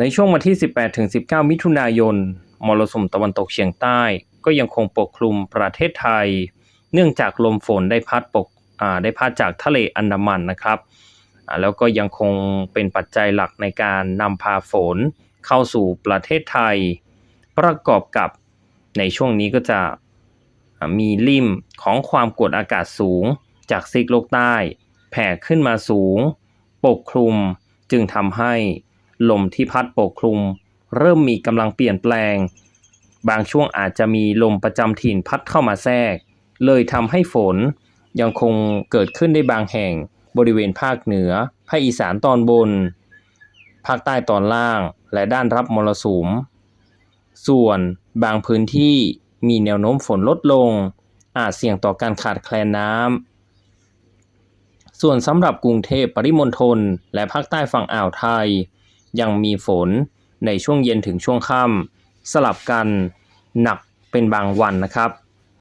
ในช่วงวันที่ 18-19 มิถุนายน มรสุมตะวันตกเฉียงใต้ก็ยังคงปกคลุมประเทศไทยเนื่องจากลมฝนได้พัดจากทะเลอันดามันนะครับแล้วก็ยังคงเป็นปัจจัยหลักในการนำพาฝนเข้าสู่ประเทศไทยประกอบกับในช่วงนี้ก็จะมีลิ่มของความกดอากาศสูงจากซีกโลกใต้แผ่ขึ้นมาสูงปกคลุมจึงทำให้ลมที่พัดปกคลุมเริ่มมีกำลังเปลี่ยนแปลงบางช่วงอาจจะมีลมประจำถิ่นพัดเข้ามาแทรกเลยทำให้ฝนยังคงเกิดขึ้นได้บางแห่งบริเวณภาคเหนือภาคอีสานตอนบนภาคใต้ตอนล่างและด้านรับมรสุมส่วนบางพื้นที่มีแนวโน้มฝนลดลงอาจเสี่ยงต่อการขาดแคลนน้ำส่วนสำหรับกรุงเทพปริมณฑลและภาคใต้ฝั่งอ่าวไทยยังมีฝนในช่วงเย็นถึงช่วงค่ำสลับกันหนักเป็นบางวันนะครับ